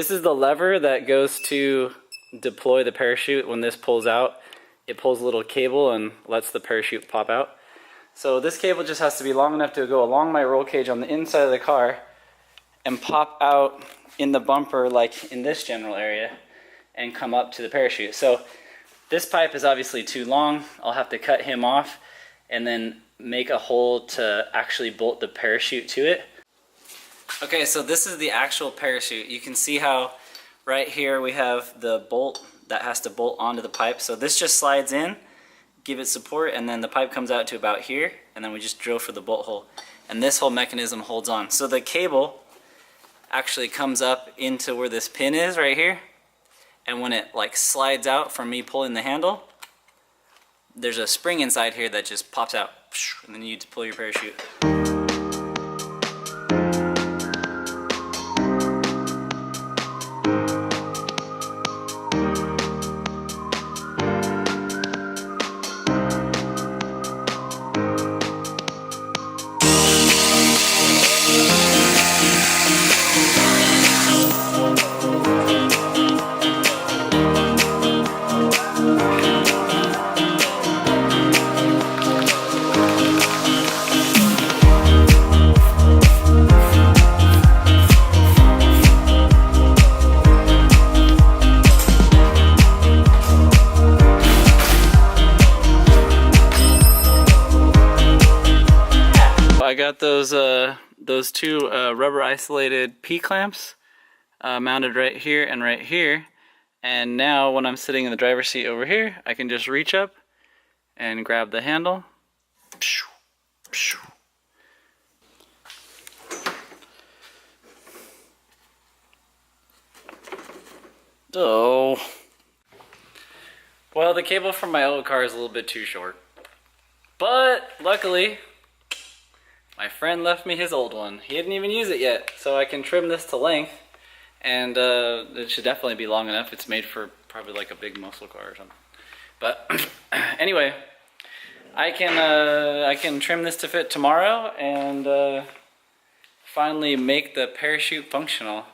This is the lever that goes to deploy the parachute. When this pulls out, it pulls a little cable and lets the parachute pop out. So this cable just has to be long enough to go along my roll cage on the inside of the car and pop out in the bumper, like in this general area, and come up to the parachute. So this pipe is obviously too long. I'll have to cut him off and then make a hole to actually bolt the parachute to it. Okay, so this is the actual parachute. You can see how right here we have the bolt that has to bolt onto the pipe. So this just slides in, give it support, and then the pipe comes out to about here, and then we just drill for the bolt hole. And this whole mechanism holds on. So the cable actually comes up into where this pin is right here, and when it like slides out from me pulling the handle, there's a spring inside here that just pops out, and then you pull your parachute. I got those two rubber isolated P-clamps mounted right here and right here, and now when I'm sitting in the driver's seat over here, I can just reach up and grab the handle. Oh. Well, the cable from my old car is a little bit too short, but luckily my friend left me his old one. He didn't even use it yet, so I can trim this to length, and it should definitely be long enough. It's made for probably like a big muscle car or something. But anyway, I can trim this to fit tomorrow and finally make the parachute functional.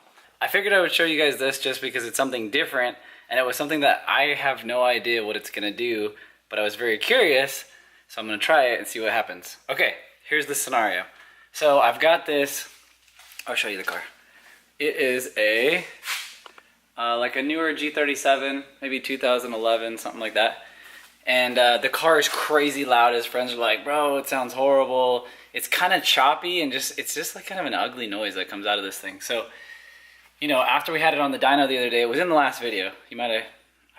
I figured I would show you guys this just because it's something different, and it was something that I have no idea what it's gonna do, but I was very curious, so I'm gonna try it and see what happens. Okay. Here's the scenario. So I've got this, I'll show you the car. It is a, like a newer G37, maybe 2011, something like that. And the car is crazy loud. His friends are like, bro, it sounds horrible. It's kind of choppy and it's just like kind of an ugly noise that comes out of this thing. So, you know, after we had it on the dyno the other day, it was in the last video. You might have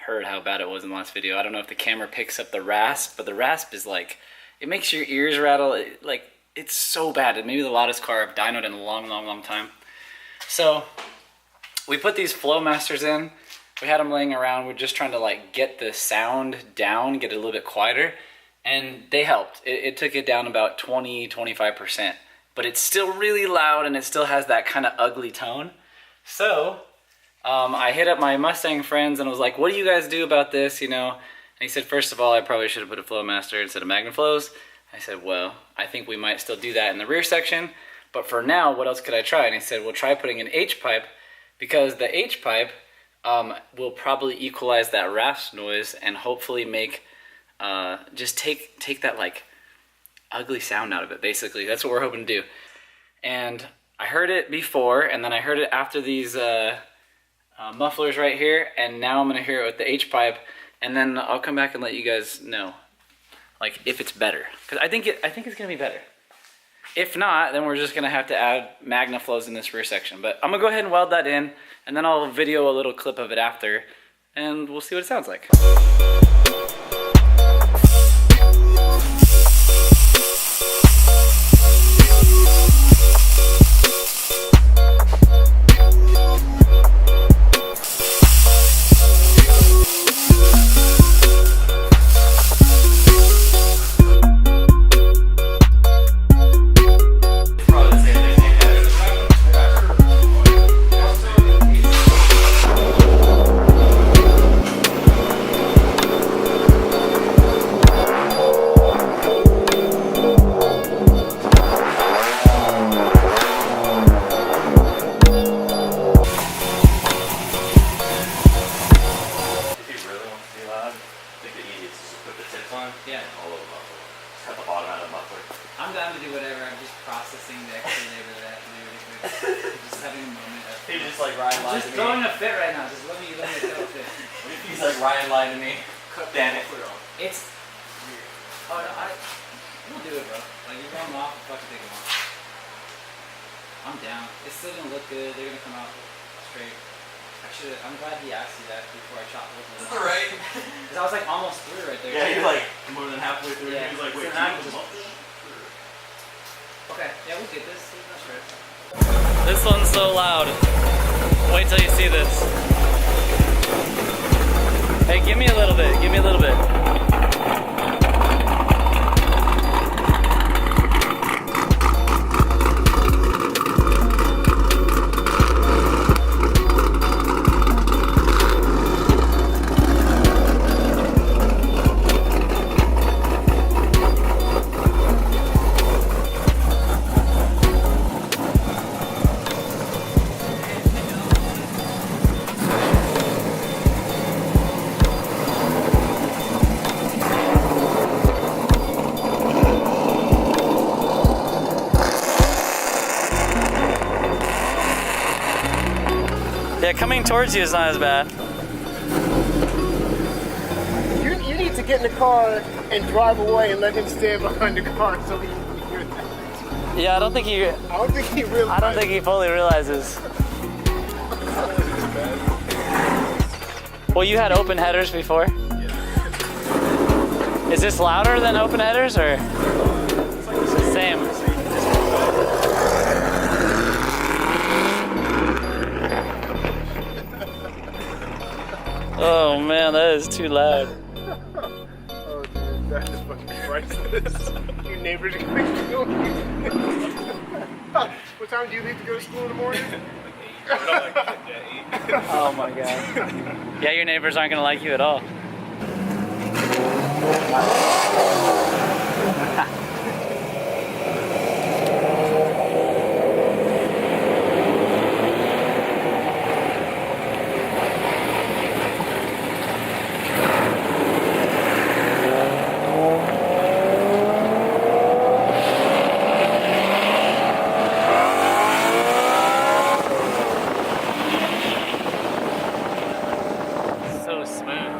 heard how bad it was in the last video. I don't know if the camera picks up the rasp, but the rasp is like, it makes your ears rattle. Like, it's so bad. It may be the loudest car I've dynoed in a long time. So we put these Flowmasters in. We had them laying around. We're just trying to like get the sound down, get it a little bit quieter, and they helped. It took it down about 20-25%, but it's still really loud and it still has that kind of ugly tone. So I hit up my Mustang friends and was like, what do you guys do about this, you know? And he said, first of all, I probably should have put a Flowmaster instead of MagnaFlows. I said, well, I think we might still do that in the rear section, but for now, what else could I try? And he said, well, try putting an H-pipe, because the H-pipe will probably equalize that rasp noise and hopefully make, just take that like ugly sound out of it, basically. That's what we're hoping to do. And I heard it before, and then I heard it after these mufflers right here, and now I'm gonna hear it with the H-pipe. And then I'll come back and let you guys know, like, if it's better. Because I think it's gonna be better. If not, then we're just gonna have to add MagnaFlows in this rear section. But I'm gonna go ahead and weld that in, and then I'll video a little clip of it after, and we'll see what it sounds like. seats, just put the tips on. Yeah. All over the muffler. Just cut the bottom out of the muffler. I'm down to do whatever. I'm just processing the extra labor that I have to do really quick. Just having a moment of... He's just like Ryan lied to me. Just throwing a fit right now. Just let me throw a fit. What if he's like Ryan lied to me? Damn it. It's weird. Oh no, we'll do it, bro. Like you're going off, fucking take them off. I'm down. It's still gonna look good. They're gonna come out straight. I'm glad he asked you that before I chopped both of them. Right. Because I was like almost through right there. Yeah, you're like more than halfway through. Yeah. He was like, wait, okay, yeah, we'll get this. No stress. This one's so loud. Wait till you see this. Hey, give me a little bit. Give me a little bit. Yeah, coming towards you is not as bad. You need to get in the car and drive away and let him stand behind the car so he can hear that. Yeah, I don't think he realizes. I don't think he fully realizes. Well, you had open headers before? Yeah. Is this louder than open headers or? It's like the same. Oh man, that is too loud. Oh dude, that is fucking priceless. Your neighbors are gonna kill you. What time do you leave to go to school in the morning? Oh my god. Yeah, your neighbors aren't gonna like you at all. So smooth.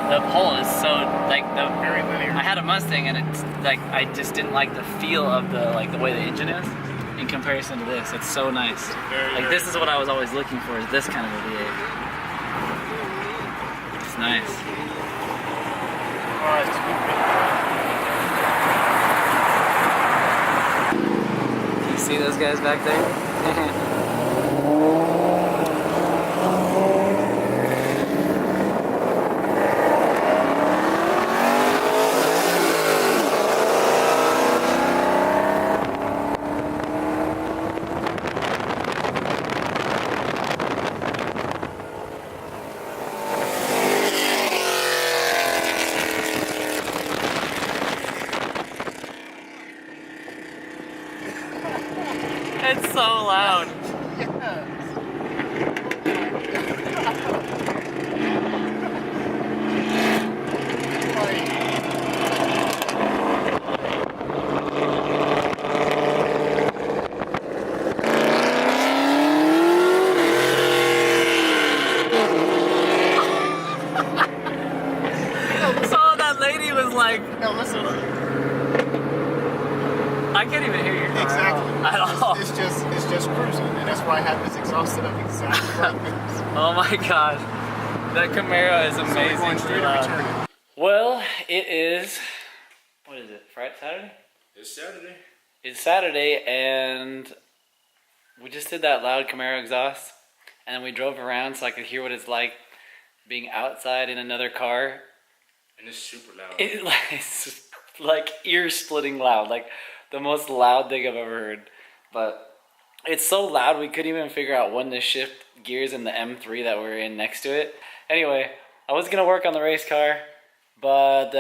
The pole is so like the Very linear. I had a Mustang and it's like I just didn't like the feel of the way the engine is in comparison to this. It's so nice. Like this is what I was always looking for, is this kind of a V8. It's nice. Alright, You see those guys back there? It's so loud. So that lady was like, no, listen. I can't even hear you. Exactly. At all. It's just cruising, and that's why I have this exhaust set up exactly like this. Oh my god. That Camaro is So we're amazing. going straight and returning. Well, it is, what is it, Friday, Saturday? It's Saturday. It's Saturday and we just did that loud Camaro exhaust and then we drove around so I could hear what it's like being outside in another car. And it's super loud. It's like ear-splitting loud, like the most loud thing I've ever heard. But it's so loud we couldn't even figure out when to shift gears in the M3 that we're in next to it. Anyway, I was gonna work on the race car, but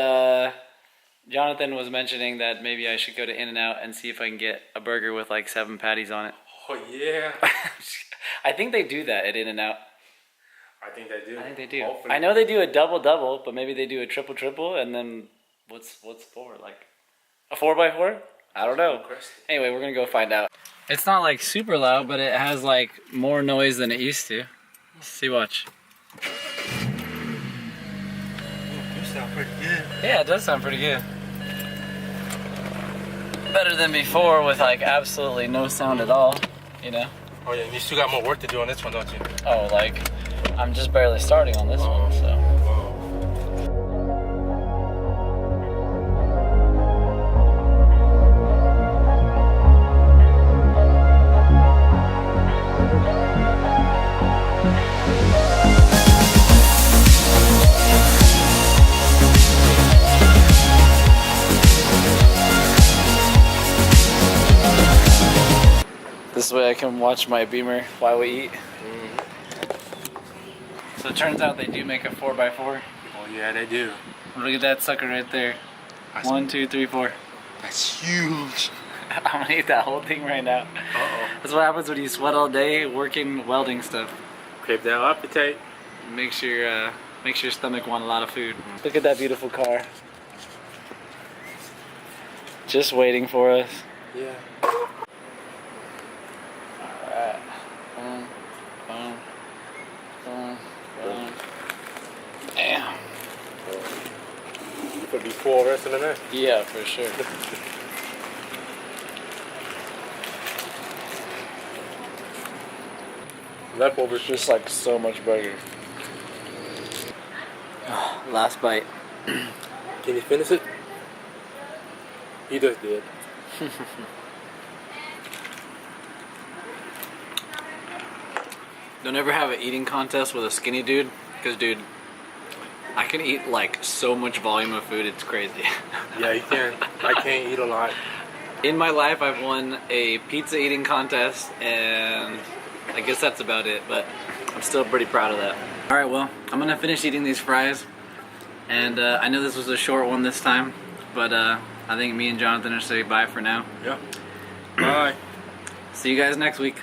Jonathan was mentioning that maybe I should go to In-N-Out and see if I can get a burger with like 7 patties on it. Oh yeah. I think they do that at In-N-Out. I think they do. I think they do. Hopefully. I know they do a double-double, but maybe they do a triple-triple, and then what's 4? Like a 4x4? I don't know. Anyway, we're gonna go find out. It's not like super loud, but it has like more noise than it used to. See, watch. You sound pretty good. Yeah, it does sound pretty good. Better than before with like absolutely no sound at all, you know? Oh yeah, you still got more work to do on this one, don't you? Oh, like, I'm just barely starting on this one, so. This way I can watch my Beamer while we eat. So it turns out they do make a 4x4. Oh yeah, they do. Look at that sucker right there. That's 1, 2, 3, 4. That's huge. I'm gonna eat that whole thing right now. Uh-oh. That's what happens when you sweat all day working welding stuff. Crave that appetite. Makes your stomach want a lot of food. Look at that beautiful car. Just waiting for us. Yeah. Alright. Boom, boom, boom, boom. Damn. You could be full rest of the night. Yeah, for sure. Leftovers. Just like so much burger. Last bite. Can you finish it? He just did. Don't ever have an eating contest with a skinny dude, because dude, I can eat like so much volume of food, it's crazy. Yeah, you can. I can't eat a lot. In my life, I've won a pizza eating contest, and I guess that's about it, but I'm still pretty proud of that. Alright, well, I'm gonna finish eating these fries, and I know this was a short one this time, but I think me and Jonathan are saying bye for now. Yeah. Bye. See you guys next week.